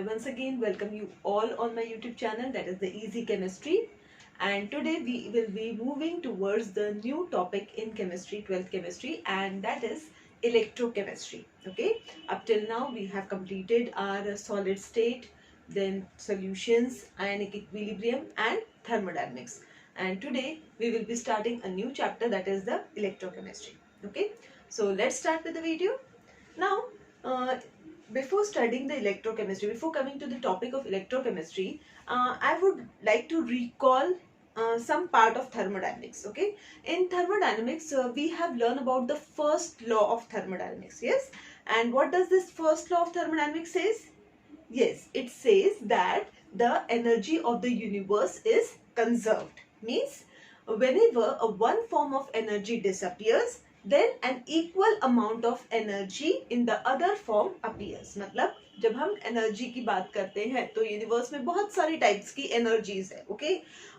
I once again welcome you all on my YouTube channel, that is the Easy Chemistry. And today we will be moving towards the new topic in chemistry, 12th chemistry, and that is electrochemistry. Okay, up till now we have completed our solid state, then solutions, ionic equilibrium and thermodynamics. And today we will be starting a new chapter, that is the electrochemistry. Okay, so let's start with the video. Now, before studying the electrochemistry, before coming to the topic of electrochemistry, I would like to recall some part of thermodynamics. Okay, in thermodynamics, we have learned about the first law of thermodynamics. Yes, and what does this first law of thermodynamics says? Yes, it says that the energy of the universe is conserved. Means whenever one form of energy disappears, then an equal amount of energy in the other form appears. मतलब जब हम energy की बात करते हैं तो universe में बहुत सारी टाइप्स की एनर्जीज है. ओके,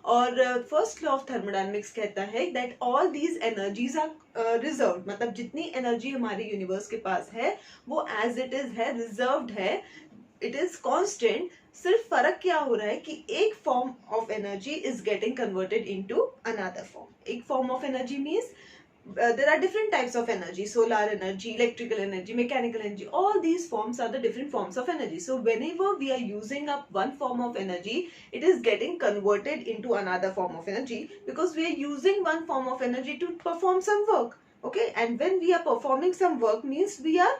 और फर्स्ट लॉ ऑफ थर्मोडायनेमिक्स कहता है that all these energies are reserved. मतलब जितनी एनर्जी हमारे यूनिवर्स के पास है वो एज इट इज है, रिजर्व्ड है, इट इज कांस्टेंट. सिर्फ फर्क क्या हो रहा है कि एक form of energy is getting converted into another form. एक form of energy means there are different types of energy: solar energy, electrical energy, mechanical energy. All these forms are the different forms of energy. So whenever we are using up one form of energy, it is getting converted into another form of energy, because we are using one form of energy to perform some work. Okay, and when we are performing some work means we are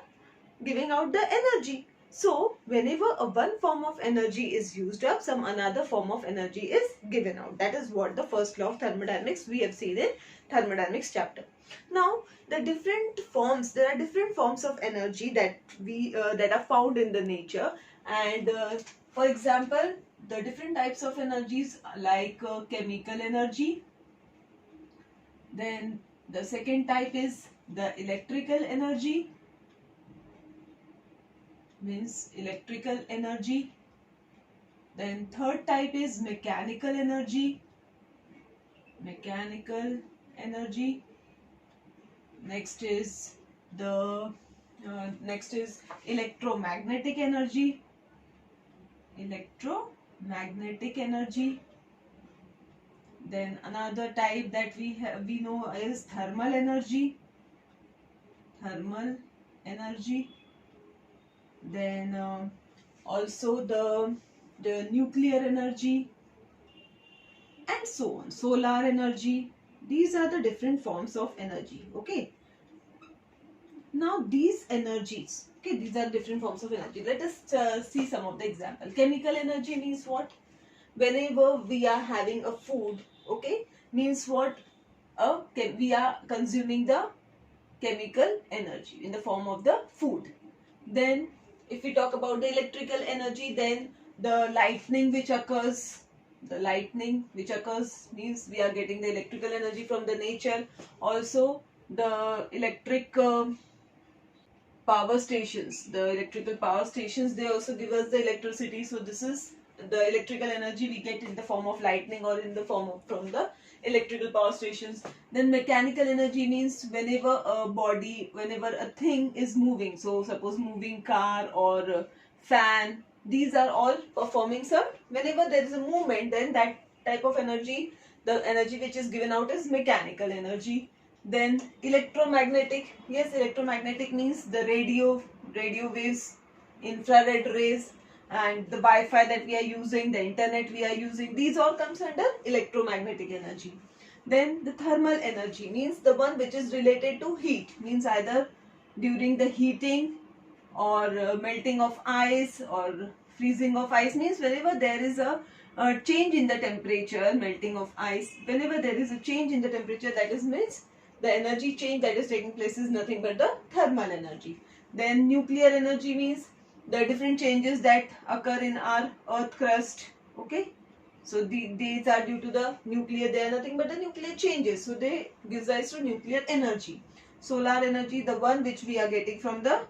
giving out the energy. So whenever one form of energy is used up, some another form of energy is given out. That is what the first law of thermodynamics we have seen in thermodynamics chapter. Now the different forms, there are different forms of energy that we that are found in the nature. And for example, the different types of energies like chemical energy. Then the second type is the electrical energy, means electrical energy. Then third type is mechanical energy, mechanical energy. Next is electromagnetic energy, electromagnetic energy. Then another type that we know is thermal energy, thermal energy. Then also the nuclear energy, and so on, solar energy. These are the different forms of energy. Okay, now these energies, okay, these are different forms of energy. Let us see some of the example. Chemical energy means what? Whenever we are having a food, okay, means what? We are consuming the chemical energy in the form of the food. Then if we talk about the electrical energy, then the lightning which occurs, means we are getting the electrical energy from the nature. Also the electric power stations, the electrical power stations, they also give us the electricity. So this is the electrical energy we get in the form of lightning or in the form of from the electrical power stations. Then mechanical energy means whenever a thing is moving, so suppose moving car or fan, these are all performing some, whenever there is a movement, then that type of energy, the energy which is given out is mechanical energy. Then electromagnetic, yes, electromagnetic means the radio waves, infrared rays, and the Wi-Fi that we are using, the internet we are using, these all comes under electromagnetic energy. Then the thermal energy means the one which is related to heat, means either during the heating or melting of ice or freezing of ice, means whenever there is a change in the temperature, melting of ice, whenever there is a change in the temperature, that is means the energy change that is taking place is nothing but the thermal energy. Then nuclear energy means the different changes that occur in our earth crust. Okay, so these are due to the nuclear, they are nothing but the nuclear changes, so they gives rise to nuclear energy. Solar energy, the one which we are getting from the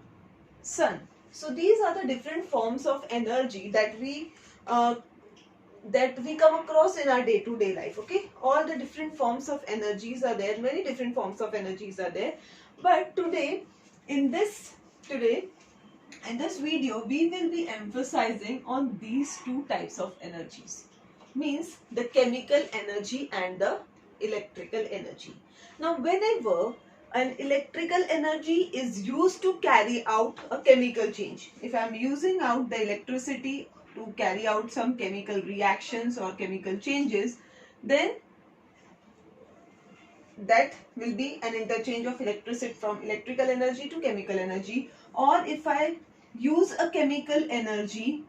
sun. So these are the different forms of energy that we come across in our day-to-day life. Okay, all the different forms of energies are there, many different forms of energies are there. But today In this video, we will be emphasizing on these two types of energies, means the chemical energy and the electrical energy. Now, whenever an electrical energy is used to carry out a chemical change, if I am using out the electricity to carry out some chemical reactions or chemical changes, then that will be an interchange of electricity from electrical energy to chemical energy. Or if I use a chemical energy,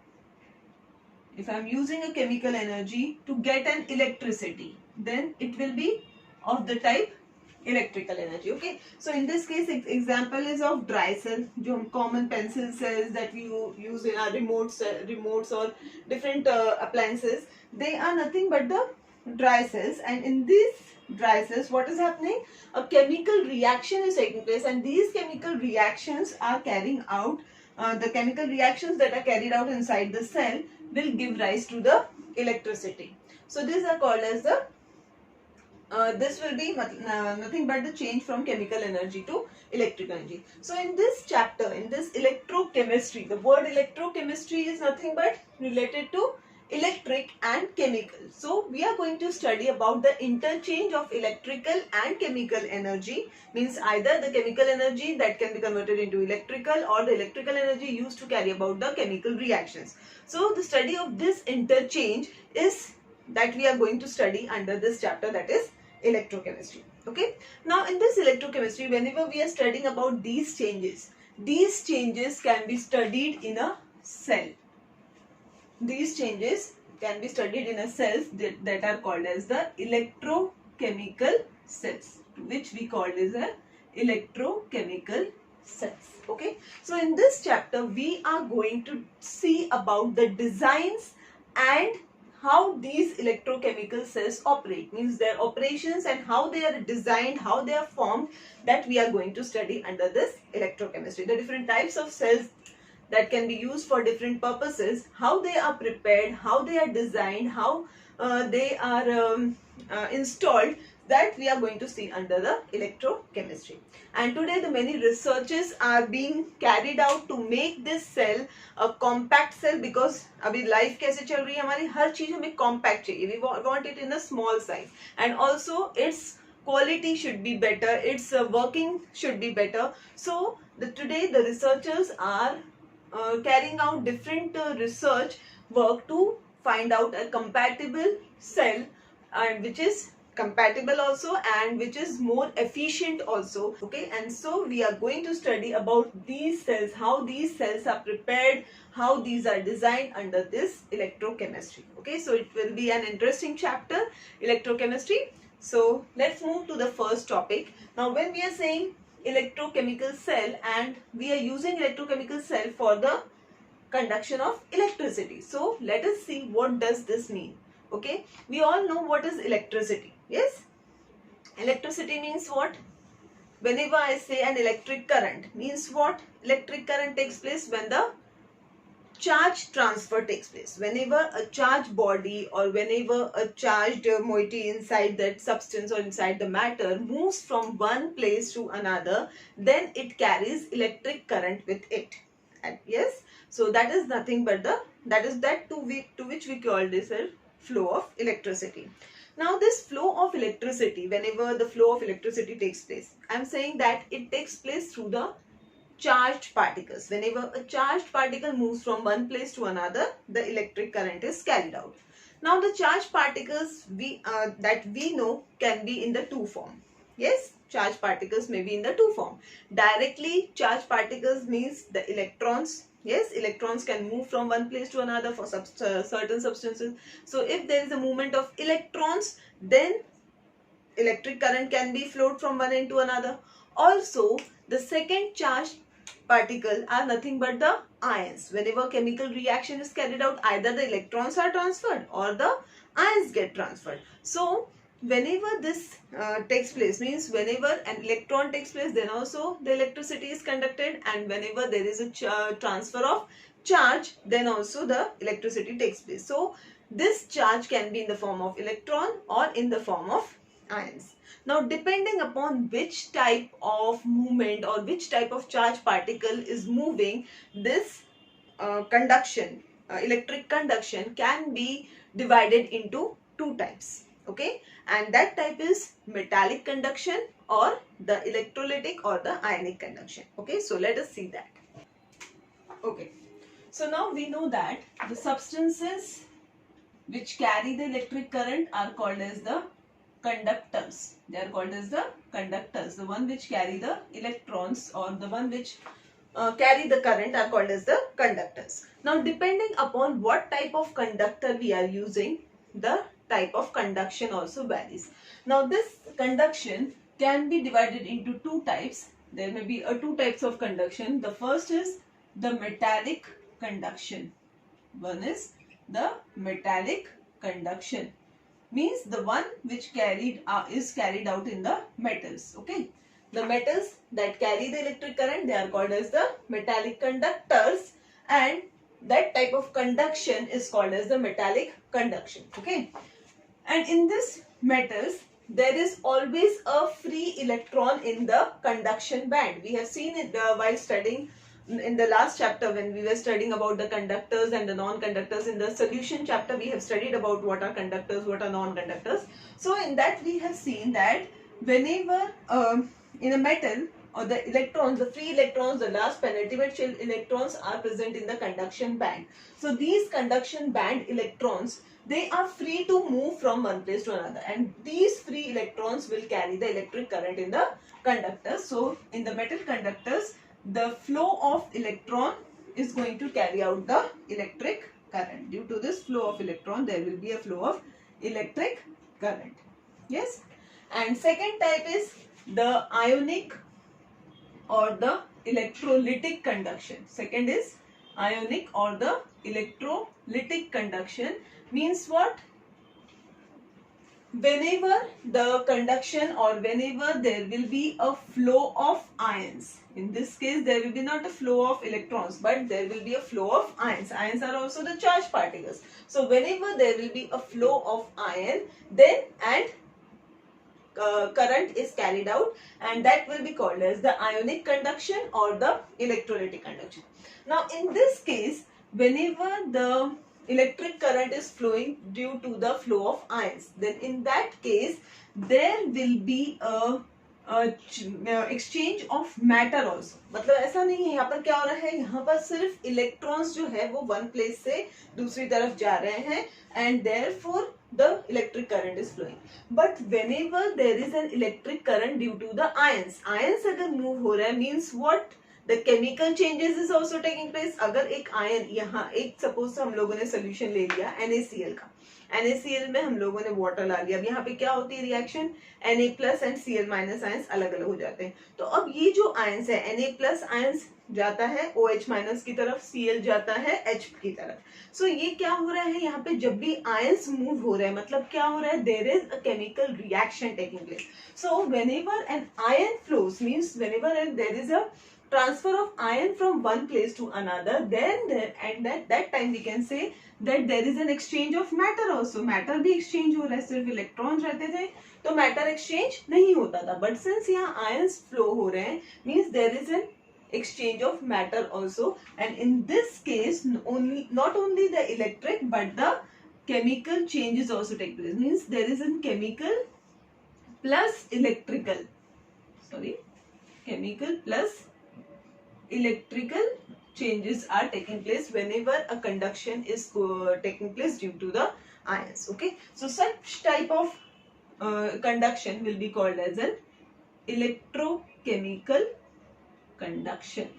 if I am using a chemical energy to get an electricity, then it will be of the type electrical energy. Okay, so in this case example is of dry cell, जो common pencil cells that we use in our remotes or different appliances. They are nothing but the dry cells, and in these dry cells what is happening, a chemical reaction is taking place, and these chemical reactions are carrying out the chemical reactions that are carried out inside the cell will give rise to the electricity. So these are called as the this will be nothing but the change from chemical energy to electrical energy. So in this chapter, in this electrochemistry, the word electrochemistry is nothing but related to electric and chemical. So we are going to study about the interchange of electrical and chemical energy, means either the chemical energy that can be converted into electrical or the electrical energy used to carry about the chemical reactions. So the study of this interchange is that we are going to study under this chapter, that is electrochemistry. Okay, now in this electrochemistry, whenever we are studying about these changes can be studied in a cell. These changes can be studied in a cells that are called as the electrochemical cells, which we called as a electrochemical cells. Okay, so in this chapter we are going to see about the designs and how these electrochemical cells operate, means their operations and how they are designed, how they are formed, that we are going to study under this electrochemistry. The different types of cells that can be used for different purposes, how they are prepared, how they are designed, how they are installed, that we are going to see under the electrochemistry. And today the many researches are being carried out to make this cell a compact cell, because अभी life कैसे चल रही है हमारी, हर चीज हमें compact चाहिए, we want it in a small size, and also its quality should be better, its working should be better. So today the researchers are carrying out different research work to find out a compatible cell, and which is compatible also and which is more efficient also. Okay, and so we are going to study about these cells, how these cells are prepared, how these are designed under this electrochemistry. Okay, so it will be an interesting chapter, electrochemistry. So let's move to the first topic. Now when we are saying electrochemical cell, and we are using electrochemical cell for the conduction of electricity, so let us see what does this mean. Okay, we all know what is electricity. Yes, electricity means what? Whenever I say an electric current, means what? Electric current takes place when the charge transfer takes place. Whenever a charged body or whenever a charged moiety inside that substance or inside the matter moves from one place to another, then it carries electric current with it. And yes, so that is nothing but to which we call this a flow of electricity. Now this flow of electricity, whenever the flow of electricity takes place, I am saying that it takes place through the charged particles. Whenever a charged particle moves from one place to another, the electric current is carried out. Now the charged particles that we know can be in the two form. Yes, charged particles may be in the two form. Directly charged particles means the electrons. Yes, electrons can move from one place to another for certain substances. So if there is a movement of electrons, then electric current can be flowed from one end to another. Also, the second charged particle are nothing but the ions. Whenever chemical reaction is carried out, either the electrons are transferred or the ions get transferred. So whenever this takes place, means whenever an electron takes place, then also the electricity is conducted, and whenever there is a transfer of charge, then also the electricity takes place. So this charge can be in the form of electron or in the form of ions. Now depending upon which type of movement or which type of charge particle is moving, this electric conduction can be divided into two types. Okay, and that type is metallic conduction or the electrolytic or the ionic conduction. Okay, so let us see that. Okay, so now we know that the substances which carry the electric current are called as the conductors. They are called as the conductors. The one which carry the electrons or the one which carry the current are called as the conductors. Now depending upon what type of conductor we are using, the type of conduction also varies. Now this conduction can be divided into two types. There may be two types of conduction. The first is the metallic conduction. One is the metallic conduction, means the one which is carried out in the metals. Okay, the metals that carry the electric current, they are called as the metallic conductors, and that type of conduction is called as the metallic conduction. Okay, and in this metals there is always a free electron in the conduction band. We have seen it while studying in the last chapter when we were studying about the conductors and the non-conductors. In the solution chapter we have studied about what are conductors, what are non-conductors. So in that we have seen that whenever in a metal or the electrons, the free electrons, the last penultimate shell electrons are present in the conduction band. So these conduction band electrons, they are free to move from one place to another, and these free electrons will carry the electric current in the conductors. So in the metal conductors, the flow of electron is going to carry out the electric current. Due to this flow of electron, there will be a flow of electric current. Yes. And second type is the ionic or the electrolytic conduction. Second is ionic or the electrolytic conduction. Means what? Whenever the conduction or whenever there will be a flow of ions, in this case there will be not a flow of electrons but there will be a flow of ions. Ions are also the charged particles. So whenever there will be a flow of ion, then current is carried out, and that will be called as the ionic conduction or the electrolytic conduction. Now in this case, whenever the electric current is flowing due to the flow of ions, then in that case there will be a exchange of matter also. मतलब ऐसा नहीं है यहाँ पर क्या हो रहा है, यहाँ पर सिर्फ इलेक्ट्रॉन्स जो है वो वन प्लेस से दूसरी तरफ जा रहे हैं, and therefore the electric current is flowing. But whenever there is an electric current due to the ions अगर move हो रहा है, means what? The chemical changes is also taking place. अगर एक आयन यहाँ एक सपोज हम लोगों ने सोल्यूशन ले लिया NaCl का, NaCl में हम लोगों ने वाटर ला लिया. अब यहाँ पे क्या होती है reaction, Na plus and Cl minus ions अलग अलग हो जाते हैं. तो अब ये जो आयंस है, Na प्लस आयंस जाता है OH माइनस की तरफ, Cl जाता है H की तरफ. सो ये क्या हो रहा है, यहाँ पे जब भी आयंस मूव हो रहे हैं मतलब क्या हो रहा है, there is a chemical reaction taking place. So whenever an ion flows, means whenever there is a transfer of ion from one place to another, then at that time we can say that there is an exchange of matter also. Matter भी exchange हो रहा है, सिर्फ electrons रहते थे तो matter exchange नहीं होता था, but since यहाँ ions flow हो रहे हैं, means there is an exchange of matter also, and in this case not only the electric but the chemical changes also take place. Means there is a chemical plus electrical, chemical plus electrical changes are taking place whenever a conduction is taking place due to the ions. Okay, so such type of conduction will be called as an electrochemical conduction.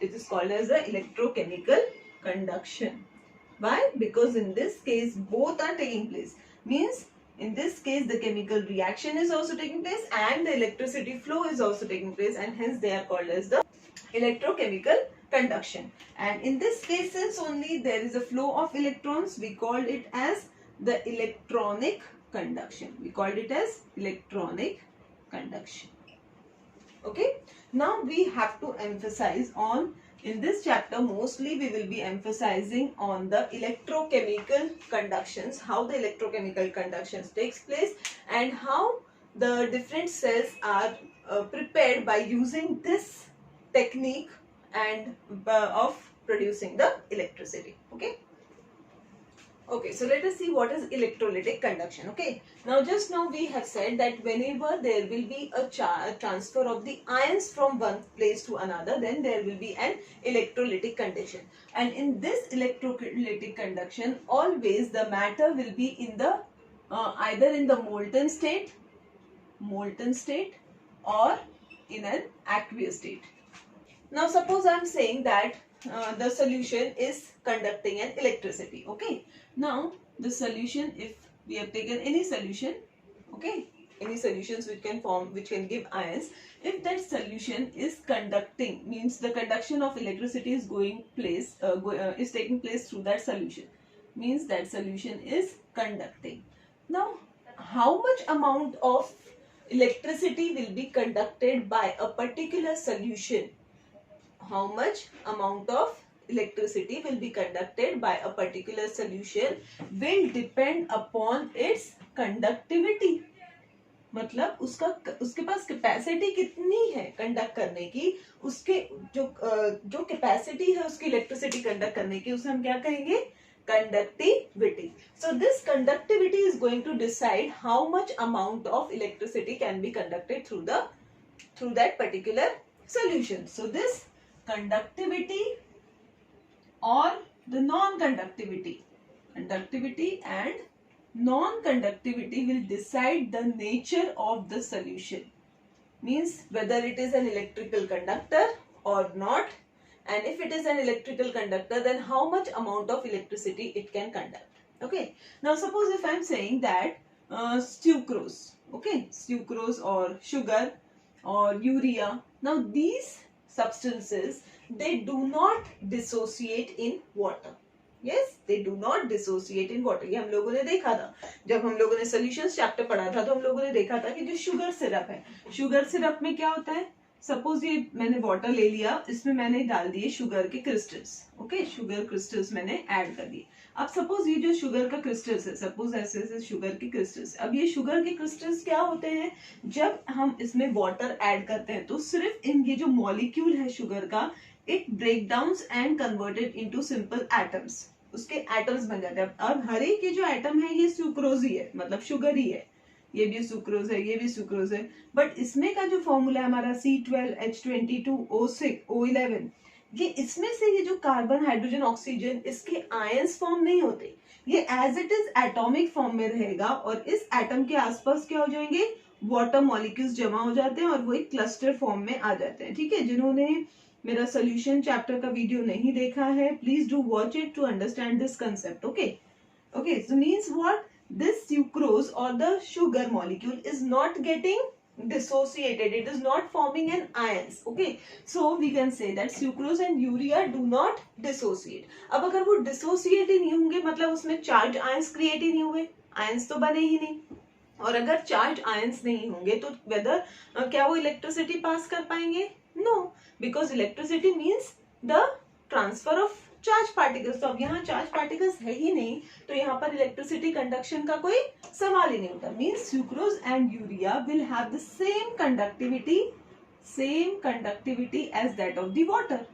It is called as the electrochemical conduction. Why? Because in this case both are taking place. Means in this case the chemical reaction is also taking place and the electricity flow is also taking place, and hence they are called as the electrochemical conduction. And in this case, since only there is a flow of electrons, we called it as the electronic conduction. We called it as electronic conduction. Okay. Now we have to emphasize on In this chapter, mostly we will be emphasizing on the electrochemical conductions, how the electrochemical conductions takes place, and how the different cells are prepared by using this technique and of producing the electricity. Okay, so let us see what is electrolytic conduction. Okay, just now we have said that whenever there will be a transfer of the ions from one place to another, then there will be an electrolytic condition. And in this electrolytic conduction, always the matter will be in the either in the molten state or in an aqueous state. Now suppose I am saying that the solution is conducting an electricity. Okay, now the solution, if we have taken any solution, okay, any solutions which can give ions, if that solution is conducting, means the conduction of electricity is is taking place through that solution, means that solution is conducting. Now how much amount of electricity will be conducted by a particular solution? How much amount of electricity will be conducted by a particular solution will depend upon its conductivity. मतलब उसके पास capacity कितनी है conduct करने की, उसके जो capacity है उसकी इलेक्ट्रिसिटी कंडक्ट करने की, उसे हम क्या कहेंगे? Conductivity. So this conductivity is going to decide how much amount of electricity can be conducted through that particular solution. So this conductivity or the non-conductivity, conductivity and non-conductivity will decide the nature of the solution, means whether it is an electrical conductor or not, and if it is an electrical conductor, then how much amount of electricity it can conduct. Okay, now suppose if I am saying that sucrose, okay, sucrose or sugar or urea, now these substances, they do not dissociate in water. Yes, they do not dissociate in water. ये हम लोगों ने देखा था जब हम लोगों ने सॉल्यूशंस चैप्टर पढ़ा था, तो हम लोगों ने देखा था कि जो शुगर सिरप है, शुगर सिरप में क्या होता है? सपोज ये मैंने वाटर ले लिया, इसमें मैंने डाल दिए शुगर के क्रिस्टल्स. ओके, शुगर क्रिस्टल्स मैंने ऐड कर दिए. अब सपोज ये जो शुगर का क्रिस्टल्स है, सपोज ऐसे शुगर के क्रिस्टल्स, अब ये शुगर के क्रिस्टल्स क्या होते हैं? जब हम इसमें वाटर ऐड करते हैं तो सिर्फ इन ये जो मॉलिक्यूल है शुगर का, it break down and converted into simple atoms, उसके एटम्स बन जाते हैं. और हर एक ये जो एटम है ये सुक्रोज ही है, मतलब शुगर ही है. ये भी सुक्रोज है, ये भी सुक्रोज है, बट इसमें का जो फॉर्मूला है हमारा C12H22O6O11, ये इसमें से ये जो कार्बन हाइड्रोजन ऑक्सीजन, इसके आयंस फॉर्म नहीं होते, ये as it is atomic form में रहेगा और इस एटम के आसपास क्या हो जाएंगे? वाटर मॉलिक्यूल्स जमा हो जाते हैं और वो एक क्लस्टर फॉर्म में आ जाते हैं. ठीक है, जिन्होंने मेरा सोल्यूशन चैप्टर का वीडियो नहीं देखा है, please do watch it to understand this concept. Okay, so means what? This sucrose or the sugar molecule is not getting dissociated, it is not forming an ions. Okay, so we can say that sucrose and urea do not dissociate. अब अगर वो dissociate ही नहीं होंगे, मतलब उसमें charged ions create ही नहीं हुए, ions तो बने ही नहीं, और अगर charged ions नहीं होंगे तो whether क्या वो electricity pass कर पाएंगे? No, because electricity means the transfer of charge particles. तो अब यहाँ चार्ज पार्टिकल्स है ही नहीं, तो यहाँ पर इलेक्ट्रिसिटी कंडक्शन का कोई सवाल ही नहीं होता. Means sucrose and urea will have the same conductivity as that of the water.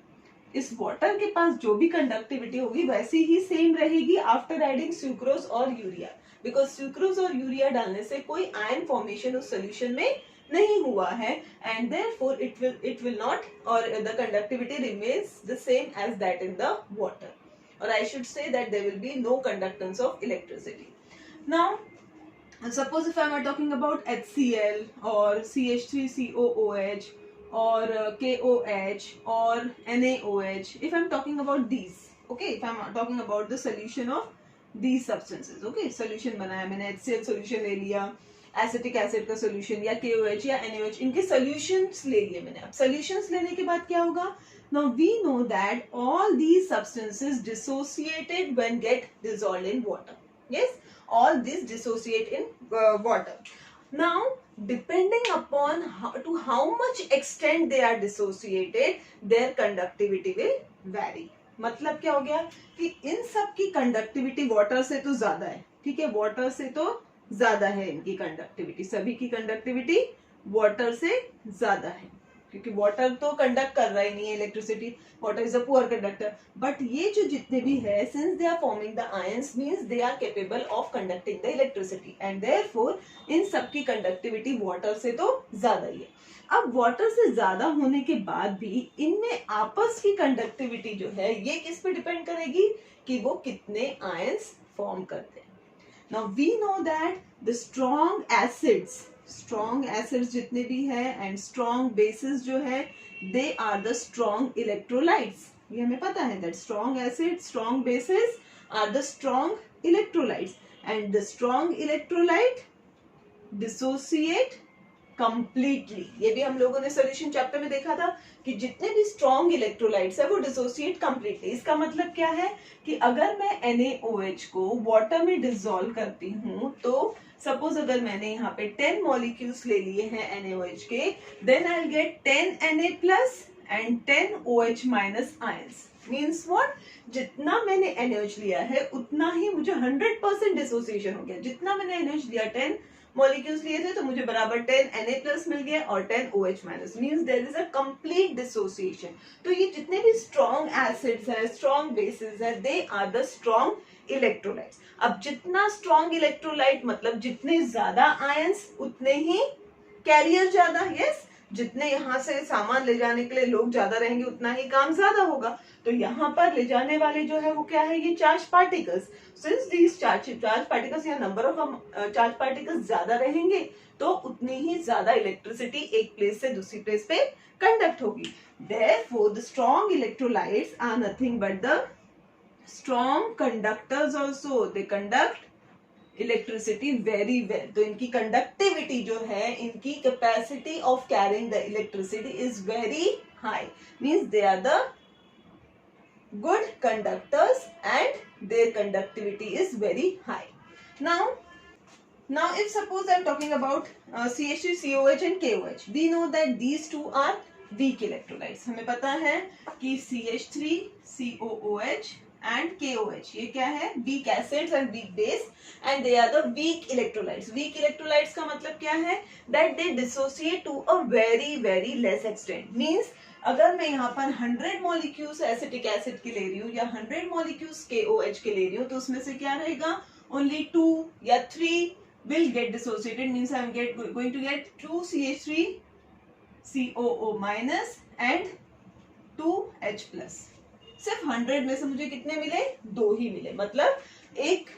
इस वाटर के पास जो भी कंडक्टिविटी होगी वैसी ही सेम रहेगी आफ्टर एडिंग सुक्रोज और यूरिया, बिकॉज सुक्रोज और यूरिया डालने से कोई आयन फॉर्मेशन उस सोल्यूशन में नहीं हुआ है, and therefore it will not, or the conductivity remains the same as that in the water, or I should say that there will be no conductance of electricity. Now suppose if I am talking about HCl or CH3COOH or KOH or NaOH, if I am talking about these, okay, if I am talking about the solution of these substances, okay, solution बनाया मैंने, HCl solution ले लिया, acetic acid का solution या KOH या NaOH, इनके solutions ले लिए मैंने. अब सॉल्यूशंस लेने के बाद क्या होगा? Now we know that all these substances dissociated when get dissolved in water. Yes, all this dissociate in water. Now, depending upon to how much extent they are dissociated, their conductivity will vary. मतलब क्या हो गया कि इन सब की conductivity water से तो ज्यादा है, ठीक है, वाटर से तो ज्यादा है इनकी कंडक्टिविटी, सभी की कंडक्टिविटी वाटर से ज्यादा है, क्योंकि वाटर तो कंडक्ट कर रहा ही नहीं है electricity, water is a poor conductor, but ये जो जितने भी है, since they are forming the ions means they are capable of conducting the electricity and therefore इन सबकी कंडक्टिविटी वाटर से तो ज्यादा ही है। अब वाटर से ज्यादा होने के बाद भी इनमें आपस की कंडक्टिविटी जो है ये किस पे डिपेंड करेगी कि वो कितने आयंस फॉर्म करते हैं। Now we know that the strong acids जितने भी है एंड स्ट्रॉन्ग बेसिस जो है, they are the strong electrolytes. ये हमें पता है that strong acid strong bases are the strong electrolytes and the strong electrolyte dissociate completely. ये भी हम लोगों ने सॉल्यूशन चैप्टर में देखा था कि जितने भी स्ट्रॉन्ग इलेक्ट्रोलाइट्स है वो डिसोसिएट कंप्लीटली। इसका मतलब क्या है कि अगर मैं NaOH को वाटर में डिसॉल्व करती हूँ, तो सपोज अगर मैंने यहाँ पे 10 मॉलिक्यूल्स ले लिए हैं NaOH के, then I will get 10 Na plus and 10 OH minus ions. Means what, जितना मैंने NaOH लिया है उतना ही मुझे 100% डिसोसिएशन हो गया। जितना मैंने NaOH लिया 10 मॉलिक्यूल्स लिए थे तो मुझे बराबर 10 Na प्लस मिल गया और 10 OH minus, means there is a complete dissociation. तो ये जितने भी स्ट्रॉन्ग एसिड्स है स्ट्रॉन्ग बेसिस है, they are the strong electrolytes. अब जितना स्ट्रॉन्ग इलेक्ट्रोलाइट मतलब जितने ज्यादा आयंस उतने ही कैरियर ज्यादा, यस, जितने यहाँ से सामान ले जाने के लिए लोग ज्यादा रहेंगे उतना ही काम ज्यादा होगा। तो यहाँ पर ले जाने वाले जो है वो क्या है, ये charge particles. Since these charge particles या नंबर ऑफ चार्ज पार्टिकल्स ज्यादा रहेंगे तो उतनी ही ज्यादा इलेक्ट्रिसिटी एक प्लेस से दूसरी प्लेस पे कंडक्ट होगी। Therefore the strong electrolytes are nothing but the strong conductors also, they conduct electricity very well. तो इनकी कंडक्टिविटी जो है, इनकी capacity of carrying the electricity is very high, means they are the good conductors and their conductivity is very high. Now if suppose I am talking about CH3, COH and KOH, we know that these two are weak electrolytes. हमें पता है कि CH3, COOH and KOH ये क्या है, weak acids and weak base and they are the weak electrolytes. Weak electrolytes का मतलब क्या है, that they dissociate to a very very less extent. Means अगर मैं यहाँ पर 100 मॉलिक्यूल्स एसिटिक एसिड के ले रही हूँ या 100 मॉलिक्यूल्स KOH के ले रही हूँ, तो उसमें से क्या रहेगा, ओनली 2 या 3 will get dissociated, means I am going to get 2 CH3 COO minus and 2 H plus। सिर्फ 100 में से मुझे कितने मिले, 2 ही मिले। मतलब एक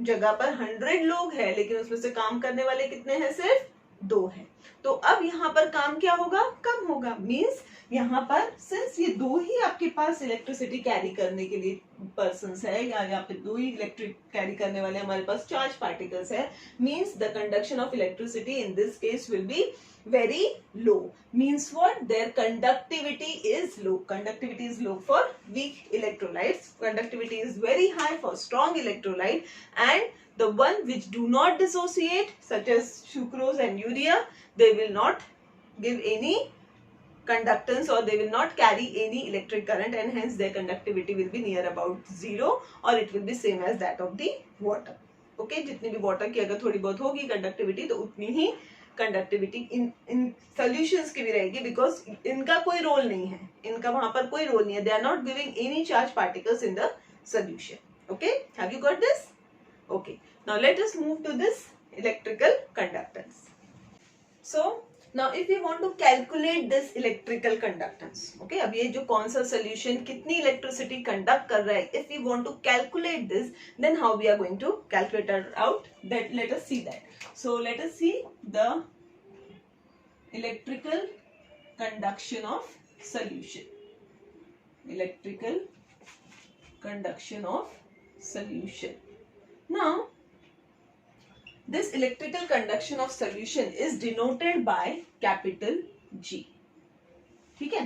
जगह पर 100 लोग हैं लेकिन उसमें से काम करने वाले कितने हैं, सिर्फ 2 हैं। तो अब यहाँ पर काम क्या होगा, कम होगा। मीन्स यहाँ पर सिंस ये 2 ही आपके पास इलेक्ट्रिसिटी कैरी करने के लिए पर्सन्स है या यहाँ पे 2 ही इलेक्ट्रिक कैरी करने वाले हमारे पास चार्ज पार्टिकल्स है, means the conduction of electricity in this case will be very low. Means what, their conductivity is low. Conductivity is low for weak electrolytes, conductivity is very high for strong electrolyte, and the one which do not dissociate such as sucrose and urea, they will not give any conductance or they will not carry any electric current and hence their conductivity will be near about 0 or it will be same as that of the water. Okay, जितनी भी water की अगर थोड़ी बहुत होगी conductivity तो उतनी ही conductivity इन solutions की भी रहेगी, बिकॉज इनका कोई रोल नहीं है, इनका वहां पर कोई रोल नहीं है, they are not giving any charge particles in the solution. Okay, have you got this? Okay, now let us move to this electrical conductance. So now if you want to calculate this electrical conductance, okay, अब ये जो कौन सा solution कितनी electricity conduct कर रहा है, if you want to calculate this, then how we are going to calculate out that, let us see that. So let us see the electrical conduction of solution. Electrical conduction of solution. Now, this electrical conduction of solution is denoted by capital G. ठीक है,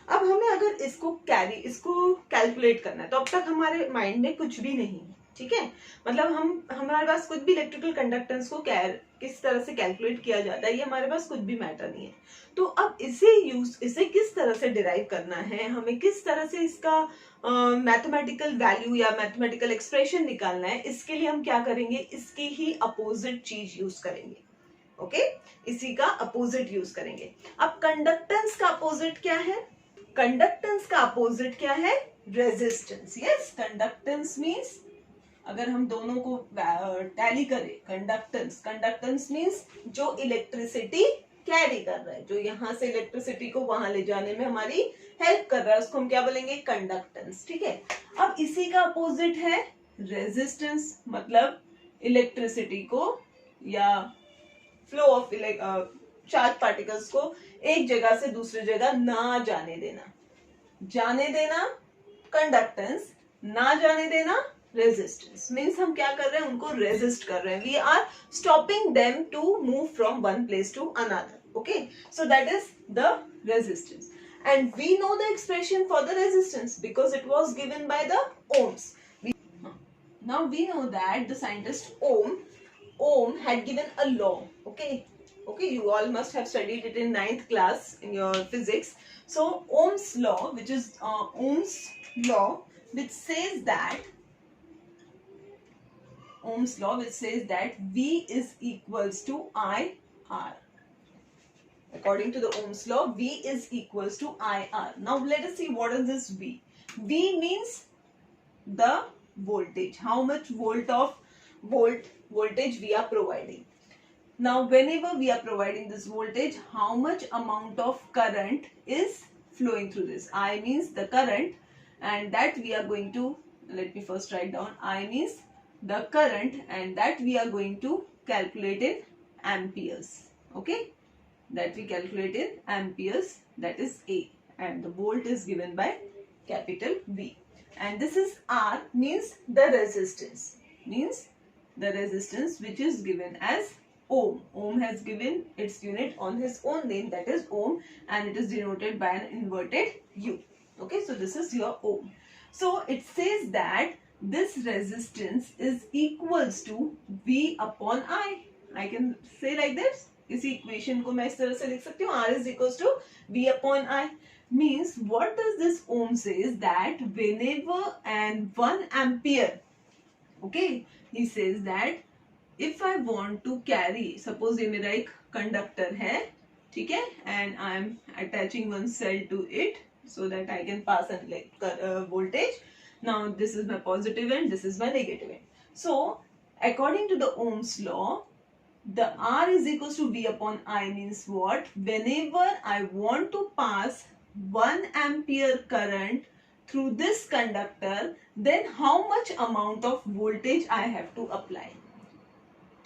अब हमें अगर इसको calculate करना है तो अब तक हमारे माइंड में कुछ भी नहीं, ठीक है, मतलब हमारे पास कुछ भी इलेक्ट्रिकल कंडक्टेंस को किस तरह से कैलकुलेट किया जाता है, ये हमारे पास कुछ भी मैटर नहीं है। तो अब इसे किस तरह से डिराइव करना है, हमें किस तरह से इसका मैथमेटिकल वैल्यू या मैथमेटिकल एक्सप्रेशन निकालना है, इसके लिए हम क्या करेंगे, इसकी ही अपोजिट चीज यूज करेंगे। ओके, इसी का अपोजिट यूज करेंगे। अब कंडक्टेंस का अपोजिट क्या है? कंडक्टेंस का अपोजिट क्या है? रेजिस्टेंस। यस, कंडक्टेंस मीन्स, अगर हम दोनों को टैली करें, कंडक्टेंस मीन्स जो इलेक्ट्रिसिटी कैरी कर रहा है, जो यहां से इलेक्ट्रिसिटी को वहां ले जाने में हमारी हेल्प कर रहा है, उसको हम क्या बोलेंगे? कंडक्टेंस। ठीक है, अब इसी का अपोजिट है रेजिस्टेंस, मतलब इलेक्ट्रिसिटी को या फ्लो ऑफ चार्ज पार्टिकल्स को एक जगह से दूसरी जगह ना जाने देना। जाने देना कंडक्टेंस, ना जाने देना रेजिस्टेंस। मीन्स हम क्या कर रहे हैं? उनको रेजिस्ट कर रहे हैं। We are stopping them to move from one place to another. Okay, so that is the resistance, and we know the expression for the resistance because it was given by the ohms. Now we know that the scientist Ohm had given a law. Okay, you all must have studied it in 9th class in your physics. So Ohm's law, which is Ohm's law, which says that V is equals to IR. According to the Ohm's law, V is equals to IR. Now let us see what is this V. V means the voltage. How much voltage we are providing. Now whenever we are providing this voltage, how much amount of current is flowing through this? I means the current, and that we are going to, let me first write down. I means the current, and that we are going to calculate in amperes. Okay, that we calculate in amperes, that is A, and the volt is given by capital V, and this is R, means the resistance, which is given as ohm. Ohm has given its unit on his own name, that is ohm, and it is denoted by an inverted U. Okay, so this is your ohm. So it says that this resistance is equals to V upon I. I can say like this. इसी equation को मैं इस तरह से लिख सकती हूँ, R is equals to V upon I. Means what does this ohm says? That whenever and 1 ampere, okay, he says that if I want to carry, suppose ये मेरा एक कंडक्टर है, ठीक है, and I am attaching one cell to it so that I can pass a voltage. Now this is my positive end, this is my negative end. So according to the Ohm's law, the R is equals to V upon I means what? Whenever I want to pass 1 ampere current through this conductor, then how much amount of voltage I have to apply.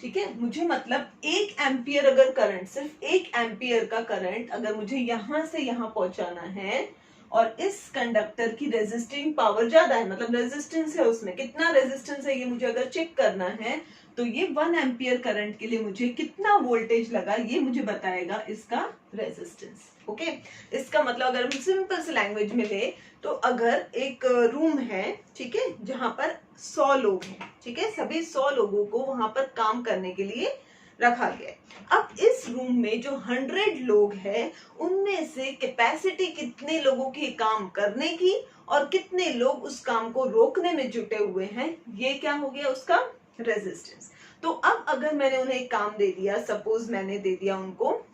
ठीक है, मुझे मतलब 1 ampere अगर current, सिर्फ 1 ampere का current अगर मुझे यहां से यहां पहुंचाना है, और इस कंडक्टर की रेजिस्टिंग पावर ज्यादा है, मतलब रेजिस्टेंस है, उसमें कितना रेजिस्टेंस है ये मुझे अगर चेक करना है, तो ये 1 एम्पियर करंट के लिए मुझे कितना वोल्टेज लगा ये मुझे बताएगा इसका रेजिस्टेंस। ओके, इसका मतलब अगर हम सिंपल से लैंग्वेज में ले, तो अगर एक रूम है, ठीक है, जहां पर 100 लोग हैं, ठीक है, सभी 100 लोगों को वहां पर काम करने के लिए रखा गया। अब इस रूम में जो 100 लोग हैं, उनमें से कैपेसिटी कितने लोगों की काम करने की और कितने लोग उस काम को रोकने में जुटे हुए हैं, ये क्या हो गया? उसका रेजिस्टेंस। तो अब अगर मैंने उन्हें एक काम दे दिया, सपोज मैंने दे दिया उनको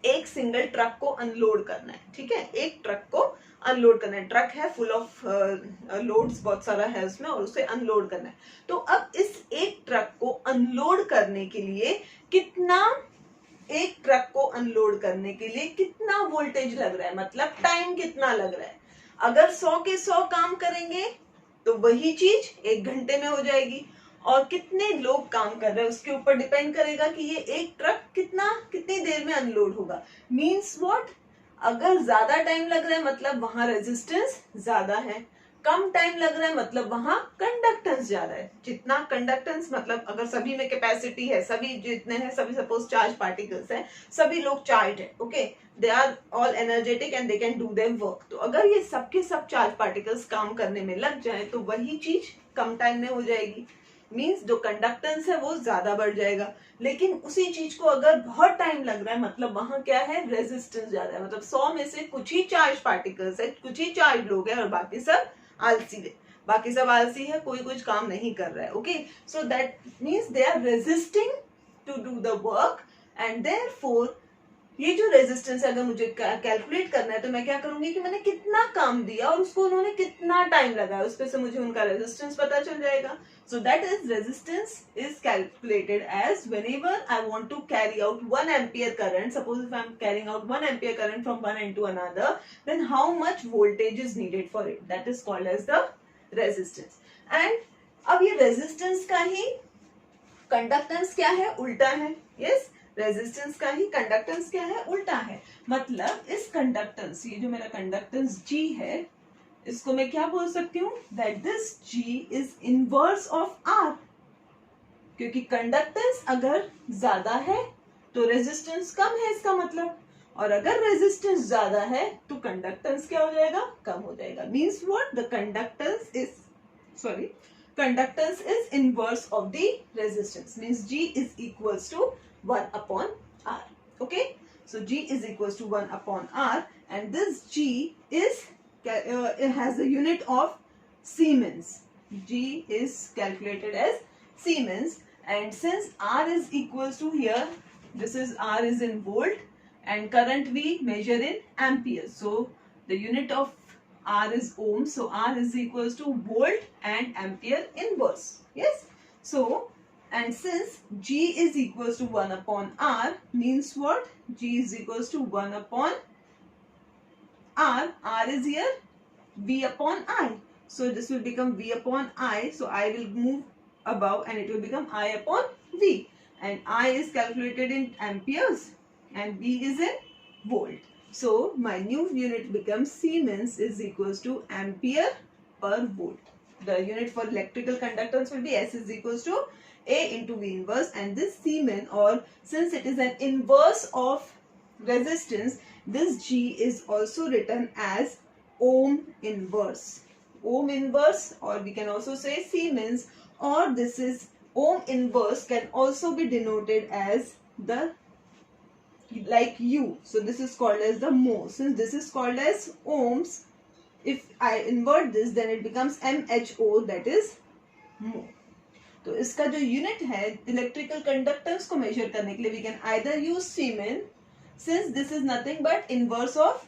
एक सिंगल ट्रक को अनलोड करना है, ठीक है, एक ट्रक को अनलोड करना है, ट्रक है फुल ऑफ लोड्स बहुत सारा है उसमें, और उसे अनलोड करना है। तो अब इस एक ट्रक को अनलोड करने के लिए कितना, एक ट्रक को अनलोड करने के लिए कितना वोल्टेज लग रहा है, मतलब टाइम कितना लग रहा है। अगर 100 के 100 काम करेंगे तो वही चीज 1 घंटे में हो जाएगी, और कितने लोग काम कर रहे हैं उसके ऊपर डिपेंड करेगा कि ये एक ट्रक कितनी देर में अनलोड होगा। Means what? अगर ज्यादा टाइम लग रहा है मतलब वहां रेजिस्टेंस ज्यादा है, कम टाइम लग रहा है मतलब वहां कंडक्टेंस ज्यादा है। जितना कंडक्टेंस मतलब अगर सभी में कैपेसिटी है, सभी जितने हैं, सभी सपोज चार्ज पार्टिकल्स हैं, सभी लोग चार्ज है, okay, they are all energetic and they can do their work. तो अगर ये सबके सब चार्ज पार्टिकल्स काम करने में लग जाए तो वही चीज कम टाइम में हो जाएगी, मीन्स जो कंडक्टेंस है वो ज्यादा बढ़ जाएगा। लेकिन उसी चीज को अगर बहुत टाइम लग रहा है, मतलब वहां क्या है, रेजिस्टेंस ज्यादा है, मतलब 100 में से कुछ ही चार्ज पार्टिकल्स है, कुछ ही चार्ज लोग हैं और बाकी सब आलसी है, बाकी सब आलसी है, कोई कुछ काम नहीं कर रहा है। Okay, so that means they are resisting to do the work and therefore ये जो रेजिस्टेंस है अगर मुझे कैलकुलेट करना है तो मैं क्या करूंगी कि मैंने कितना काम दिया और उसको उन्होंने कितना टाइम लगाया, उस पे से मुझे उनका रेजिस्टेंस पता चल जाएगा। So that is resistance is calculated as whenever I want to carry out 1 ampere current, suppose if I am carrying out 1 ampere current from one end to another, then how much voltage is needed for it, that is called as the resistance. And अब ये resistance का ही conductance क्या है, उल्टा है। Yes, resistance का ही conductance क्या है, उल्टा है। मतलब इस कंडक्टेंस, ये जो मेरा कंडक्टेंस G है, इसको मैं क्या बोल सकती हूँ, that this G is inverse of R, क्योंकि कंडक्टेंस अगर ज्यादा है तो रेजिस्टेंस कम है इसका मतलब, और अगर रेजिस्टेंस ज्यादा है तो कंडक्टेंस क्या हो जाएगा, कम हो जाएगा। Means what, the conductance is inverse of the resistance, means G is equals to 1 upon R. Okay, so G is equals to 1 upon R, and this G is it has a unit of Siemens. G is calculated as Siemens, and since R is equals to, here this is R is in volt and current we measure in amperes, so the unit of R is ohm, so R is equals to volt and ampere inverse. Yes, so and since G is equals to 1 upon R, means what, G is equals to 1 upon R, R is here V upon I, so this will become V upon I, so I will move above and it will become I upon V, and I is calculated in amperes and V is in volt. So my new unit becomes Siemens is equals to ampere per volt. The unit for electrical conductance will be S is equals to A into V inverse, and this Siemens, or since it is an inverse of resistance, this G is also written as ohm inverse. Ohm inverse, or we can also say Siemens, or this is ohm inverse can also be denoted as the like U. So this is called as the mho. Since this is called as ohms, if I invert this then it becomes MHO, that is mho. तो इसका जो unit है electrical conductance को major करने के लिए we can either use Siemens, since this is nothing but inverse of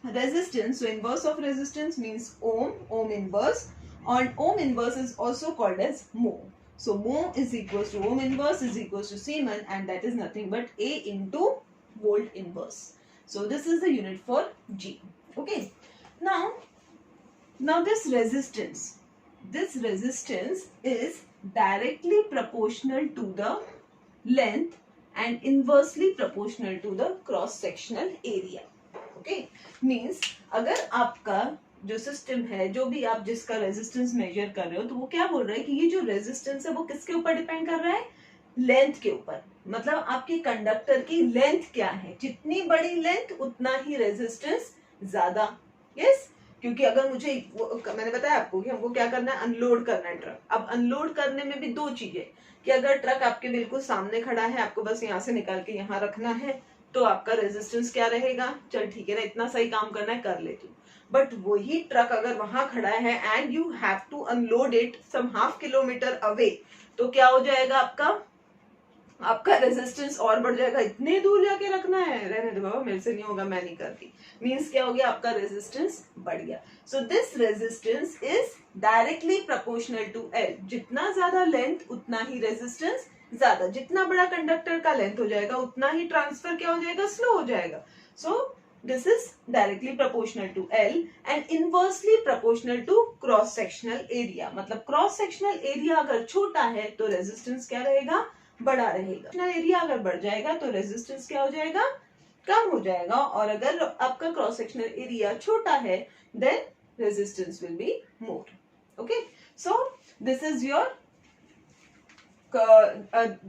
resistance, so inverse of resistance means ohm inverse, and ohm inverse is also called as mho. So mho is equals to ohm inverse is equals to Siemens, and that is nothing but A into volt inverse. So this is the unit for G. Okay. Now this resistance is directly proportional to the length and inversely proportional to the cross sectional area. Okay, means अगर आपका जो system है, जो भी आप जिसका resistance measure कर रहे हो, तो वो क्या बोल रहा है कि ये जो रेजिस्टेंस है वो किसके ऊपर डिपेंड कर रहा है, लेंथ के ऊपर। मतलब आपके कंडक्टर की लेंथ क्या है, जितनी बड़ी लेंथ उतना ही रेजिस्टेंस ज्यादा। यस, क्योंकि अगर मुझे मैंने बताया आपको कि हमको क्या करना है, अनलोड करना है ट्रक। अब अनलोड करने में भी दो चीजें, कि अगर ट्रक आपके बिल्कुल सामने खड़ा है, आपको बस यहाँ से निकाल के यहाँ रखना है, तो आपका रेजिस्टेंस क्या रहेगा, चल ठीक है ना, इतना सही काम करना है, कर लेती हूँ। बट वही ट्रक अगर वहां खड़ा है and you have to unload it some half kilometre away, तो क्या हो जाएगा, आपका रेजिस्टेंस और बढ़ जाएगा। इतने दूर जाके रखना है, रहने दो बाबा, मेरे से नहीं होगा, मैं नहीं करती। मीन्स क्या हो गया, आपका रेजिस्टेंस बढ़ गया। So this resistance is directly proportional to L. जितना ज्यादा लेंथ उतना ही रेजिस्टेंस ज्यादा, जितना बड़ा कंडक्टर का लेंथ हो जाएगा उतना ही ट्रांसफर क्या हो जाएगा, स्लो हो जाएगा। सो this is directly proportional to L and inversely proportional to cross sectional area. मतलब cross sectional area अगर छोटा है तो रेजिस्टेंस क्या रहेगा, बड़ा रहेगा। एरिया अगर बढ़ जाएगा तो रेजिस्टेंस क्या हो जाएगा, कम हो जाएगा। और अगर आपका क्रॉस सेक्शनल एरिया छोटा है then resistance will be more. Okay, so this is your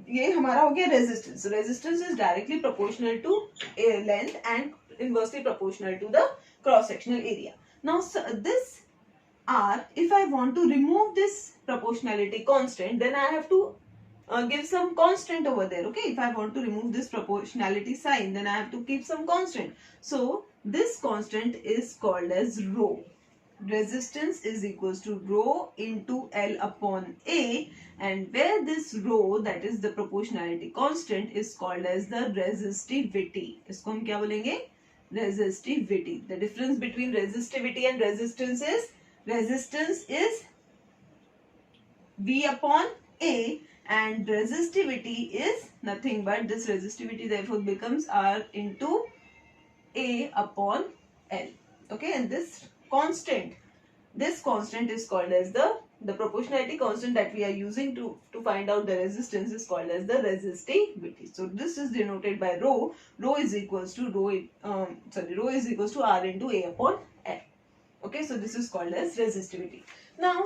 ये हमारा हो गया resistance. Resistance is directly proportional to length and inversely proportional to the cross sectional area. Now this R, if I want to remove this proportionality constant, then I have to give some constant over there. Okay, if I want to remove this proportionality sign, then I have to keep some constant. So this constant is called as rho. Resistance is equals to rho into L upon A, and where this rho, that is the proportionality constant, is called as the resistivity. इसको हम क्या बोलेंगे? Resistivity. The difference between resistivity and resistance is V upon A, and resistivity is nothing but this resistivity, therefore becomes R into A upon L. Okay, and this constant is called as the proportionality constant that we are using to find out the resistance is called as the resistivity. So this is denoted by rho. Rho is equals to rho is equals to R into A upon L. Okay, so this is called as resistivity. Now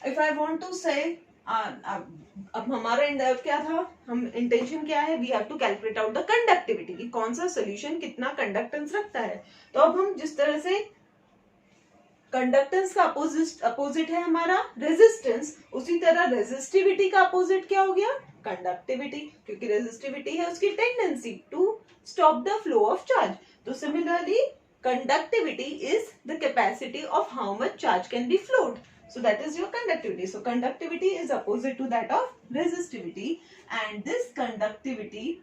if I want to say अब हमारा क्या था, हम intention क्या है, we have to calculate out the conductivity कि कौन सा सोल्यूशन कितना कंडक्टेंस रखता है. तो अब हम जिस तरह से कंडक्टेंस का अपोजिट है हमारा रेजिस्टेंस, उसी तरह रेजिस्टिविटी का अपोजिट क्या हो गया, कंडक्टिविटी, क्योंकि रेजिस्टिविटी है उसकी tendency to stop the flow of charge. तो similarly conductivity is the capacity of how much charge can be flowed. So that is your conductivity. So conductivity is opposite to that of resistivity, and this conductivity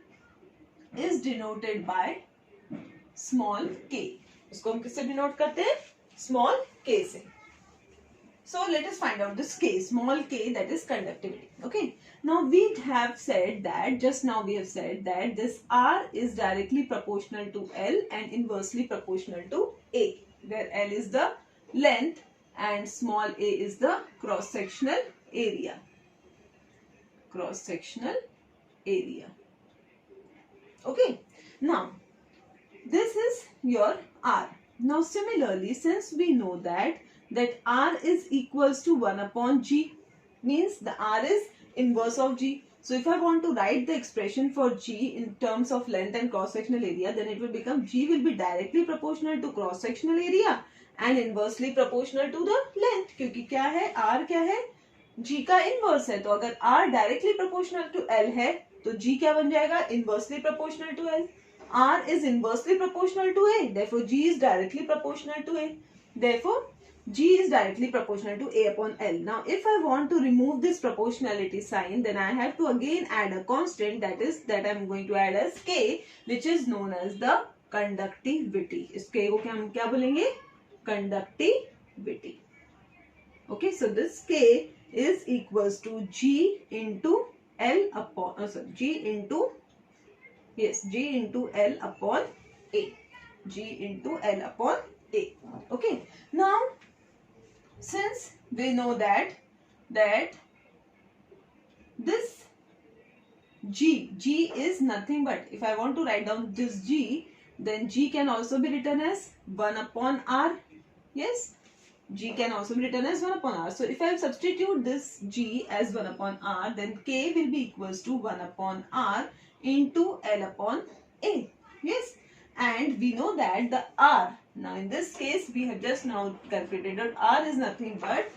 is denoted by small k. इसको हम किससे denote करते हैं, small k से. So let us find out this k, small k, that is conductivity. Okay. Now we have said that, just now we have said that this R is directly proportional to L and inversely proportional to A, where L is the length and small a is the cross-sectional area. Cross-sectional area. Okay. Now this is your R. Now similarly, since we know that R is equals to 1 upon G, means the R is inverse of G. So if I want to write the expression for G in terms of length and cross-sectional area, then it will become G will be directly proportional to cross-sectional area and inversely proportional to the length. क्योंकि क्या है, R क्या है, G का inverse है. तो अगर R directly proportional to L है, तो G क्या बन जाएगा, inversely proportional to L. R is inversely proportional to A, therefore G is directly proportional to A. Therefore G is directly proportional to A upon L. Now if I want to remove this proportionality sign, then I have to again add a constant, that I am going to add as K, which is known as the conductivity. इस K को हम क्या बोलेंगे, conductivity. Okay, so this K is equals to G into L upon G into L upon A. G into L upon A. Okay. Now since we know that this G is nothing but, if I want to write down this G, then G can also be written as 1 upon R. Yes, G can also be written as 1 upon R. So if I substitute this G as 1 upon R, then K will be equals to 1 upon R into L upon A. Yes, and we know that the R, now in this case we have just now calculated that R is nothing but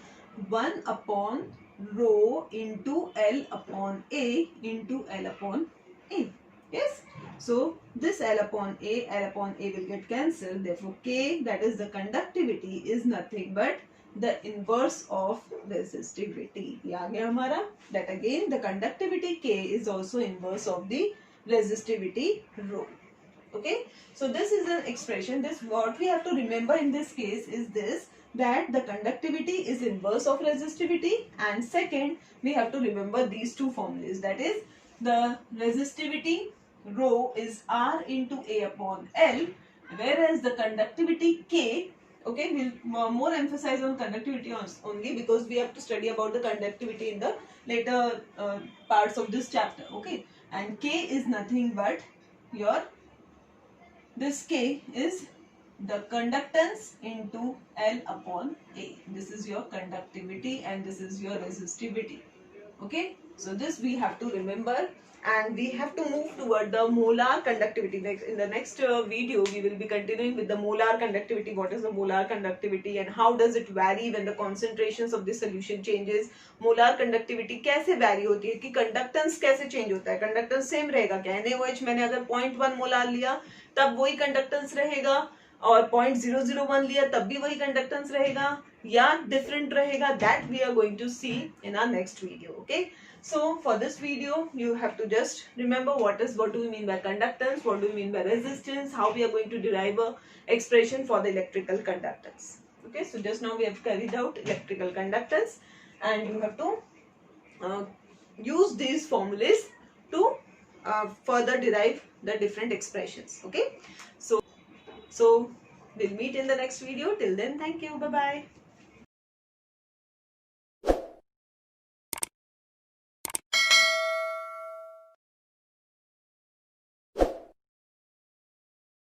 1 upon rho into L upon A into L upon A. Yes, so this L upon A will get cancelled. Therefore K, that is the conductivity, is nothing but the inverse of resistivity. ये आ गया हमारा, that again the conductivity K is also inverse of the resistivity rho. Okay, so this is an expression. This, what we have to remember in this case is this, that the conductivity is inverse of resistivity, and second we have to remember these two formulas, that is the resistivity rho is R into A upon L, whereas the conductivity K, okay, we'll more emphasize on conductivity only because we have to study about the conductivity in the later parts of this chapter. Okay, and K is nothing but your, this K is the conductance into L upon A. This is your conductivity and this is your resistivity. Okay, so this we have to remember, and we have to move toward the molar conductivity. Next, in the next video, we will be continuing with the molar conductivity. What is the molar conductivity and how does it vary when the concentrations of the solution changes? Molar conductivity कैसे vary होती है, कि conductance कैसे change होता है, conductance same रहेगा क्या? NaOH मैंने अगर 0.1 मोलार लिया तब वही कंडक्टेंस रहेगा, और 0.001 लिया तब भी वही कंडक्टेंस रहेगा, या डिफरेंट रहेगा? That we are going to see in our next video. Okay, so for this video you have to just remember what do we mean by conductance, what do we mean by resistance, how we are going to derive a expression for the electrical conductance. Okay, so just now we have carried out electrical conductance, and you have to use these formulas to further derive the different expressions. Okay, so we'll meet in the next video. Till then, thank you. Bye bye.